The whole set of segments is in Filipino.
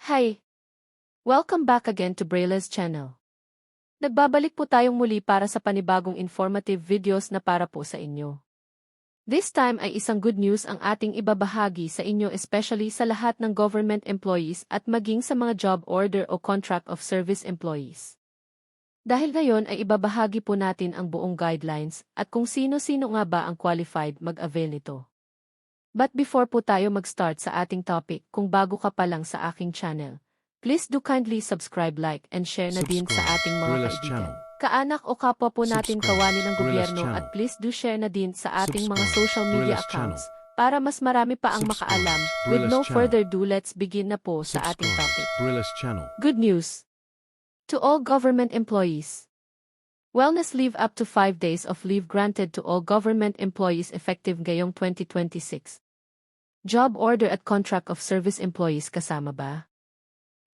Hi! Welcome back again to Brayla's channel. Nagbabalik po tayong muli para sa panibagong informative videos na para po sa inyo. This time ay isang good news ang ating ibabahagi sa inyo, especially sa lahat ng government employees at maging sa mga job order o contract of service employees. Dahil ngayon ay ibabahagi po natin ang buong guidelines at kung sino-sino nga ba ang qualified mag-avail nito. But before po tayo mag-start sa ating topic, kung bago ka pa lang sa aking channel, please do kindly subscribe, like, and share na din sa ating mga kaibigan, kaanak o kapwa po natin kawani ng gobyerno, at please do share na din sa ating mga social media accounts para mas marami pa ang makaalam. With no further ado, let's begin na po sa ating topic. Good news to all government employees. Wellness leave up to 5 days of leave granted to all government employees effective ngayong 2026. Job order at contract of service employees kasama ba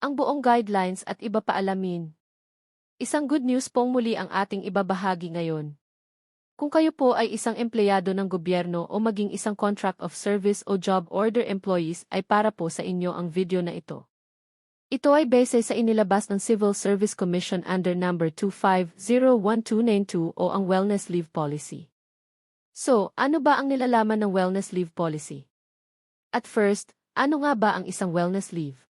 ang buong guidelines at iba pa alamin? Isang good news pong muli ang ating ibabahagi ngayon. Kung kayo po ay isang empleyado ng gobyerno o maging isang contract of service o job order employees, ay para po sa inyo ang video na ito. Ito ay base sa inilabas ng Civil Service Commission under number 2501-292 o ang Wellness Leave Policy. So, ano ba ang nilalaman ng Wellness Leave Policy? At first, ano nga ba ang isang wellness leave?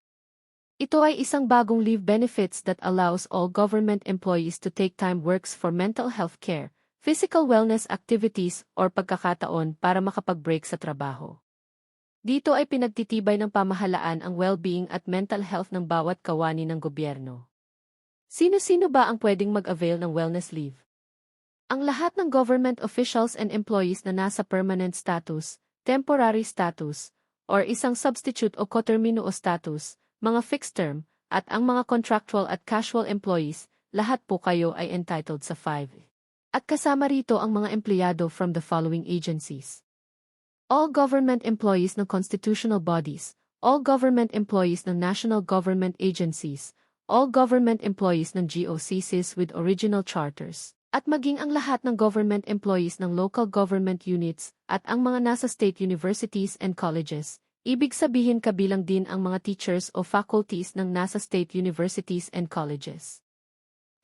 Ito ay isang bagong leave benefits that allows all government employees to take time works for mental health care, physical wellness activities, or pagkakataon para makapag-break sa trabaho. Dito ay pinagtitibay ng pamahalaan ang well-being at mental health ng bawat kawani ng gobyerno. Sino-sino ba ang pwedeng mag-avail ng wellness leave? Ang lahat ng government officials and employees na nasa permanent status, temporary status, or isang substitute o cotermino o status, mga fixed term, at ang mga contractual at casual employees, lahat po kayo ay entitled sa 5. At kasama rito ang mga empleyado from the following agencies. All government employees ng constitutional bodies, all government employees ng national government agencies, all government employees ng GOCCs with original charters, at maging ang lahat ng government employees ng local government units at ang mga nasa state universities and colleges. Ibig sabihin kabilang din ang mga teachers o faculties ng nasa state universities and colleges.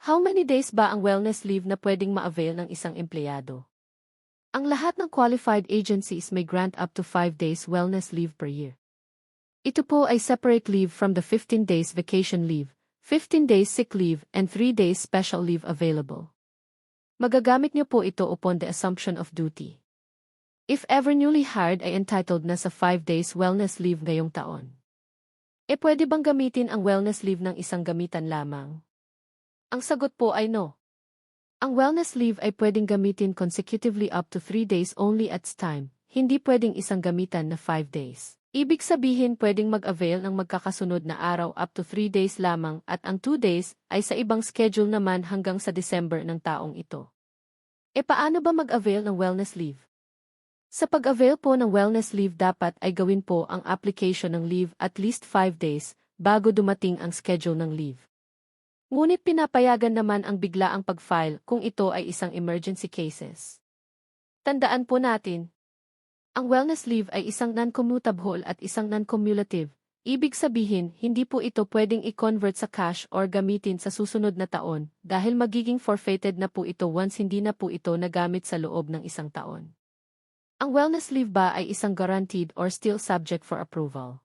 How many days ba ang wellness leave na pwedeng ma-avail ng isang empleyado? Ang lahat ng qualified agencies may grant up to 5 days wellness leave per year. Ito po ay separate leave from the 15 days vacation leave, 15 days sick leave, and 3 days special leave available. Magagamit niyo po ito upon the assumption of duty. If ever newly hired ay entitled na sa 5 days wellness leave ngayong taon. Pwede bang gamitin ang wellness leave ng isang gamitan lamang? Ang sagot po ay no. Ang wellness leave ay pwedeng gamitin consecutively up to 3 days only at time, hindi pwedeng isang gamitan na 5 days. Ibig sabihin pwedeng mag-avail ng magkakasunod na araw up to 3 days lamang at ang 2 days ay sa ibang schedule naman hanggang sa December ng taong ito. Paano ba mag-avail ng wellness leave? Sa pag-avail po ng wellness leave dapat ay gawin po ang application ng leave at least 5 days bago dumating ang schedule ng leave. Ngunit pinapayagan naman ang biglaang pag-file kung ito ay isang emergency cases. Tandaan po natin, ang wellness leave ay isang non-commutable at isang non-cumulative. Ibig sabihin, hindi po ito pwedeng i-convert sa cash or gamitin sa susunod na taon dahil magiging forfeited na po ito once hindi na po ito nagamit sa loob ng isang taon. Ang wellness leave ba ay isang guaranteed or still subject for approval?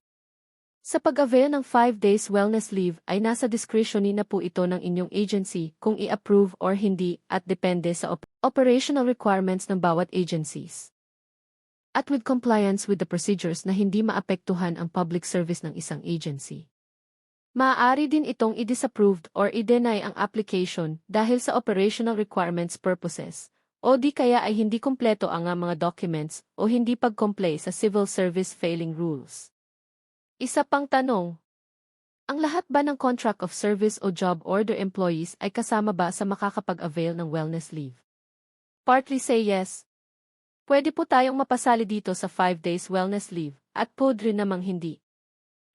Sa pag-avail ng 5 days wellness leave ay nasa discretion na po ito ng inyong agency kung i-approve or hindi at depende sa operational requirements ng bawat agencies. At with compliance with the procedures na hindi maapektuhan ang public service ng isang agency. Maaari din itong i-disapproved or i-deny ang application dahil sa operational requirements purposes, o di kaya ay hindi kumpleto ang mga documents o hindi pag-comply sa civil service failing rules. Isa pang tanong, ang lahat ba ng contract of service o job order employees ay kasama ba sa makakapag-avail ng wellness leave? Partly say yes. Pwede po tayong mapasali dito sa 5 days wellness leave at pwede rin namang hindi.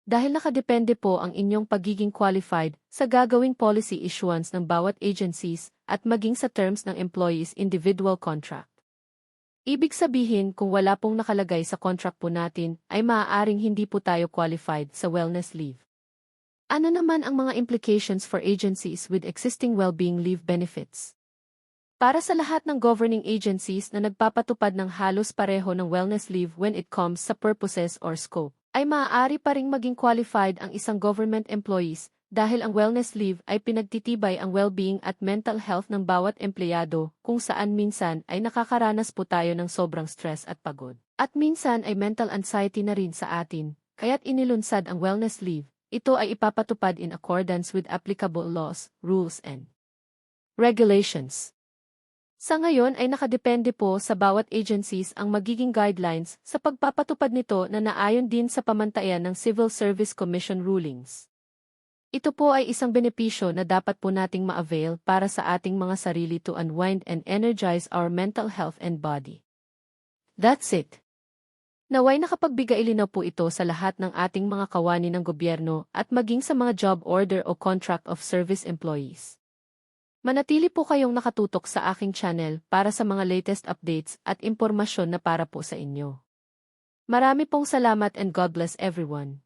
Dahil nakadepende po ang inyong pagiging qualified sa gagawing policy issuance ng bawat agencies at maging sa terms ng employee's individual contract. Ibig sabihin kung wala pong nakalagay sa contract po natin ay maaaring hindi po tayo qualified sa wellness leave. Ano naman ang mga implications for agencies with existing well-being leave benefits? Para sa lahat ng governing agencies na nagpapatupad ng halos pareho ng wellness leave when it comes sa purposes or scope, ay maaari pa ring maging qualified ang isang government employees dahil ang wellness leave ay pinagtitibay ang well-being at mental health ng bawat empleyado kung saan minsan ay nakakaranas po tayo ng sobrang stress at pagod. At minsan ay mental anxiety na rin sa atin, kaya't inilunsad ang wellness leave. Ito ay ipapatupad in accordance with applicable laws, rules and regulations. Sa ngayon ay nakadepende po sa bawat agencies ang magiging guidelines sa pagpapatupad nito na naayon din sa pamantayan ng Civil Service Commission rulings. Ito po ay isang benepisyo na dapat po nating ma-avail para sa ating mga sarili to unwind and energize our mental health and body. That's it. Naway nakapagbigay linaw po ito sa lahat ng ating mga kawani ng gobyerno at maging sa mga job order o contract of service employees. Manatili po kayong nakatutok sa aking channel para sa mga latest updates at impormasyon na para po sa inyo. Marami pong salamat and God bless everyone.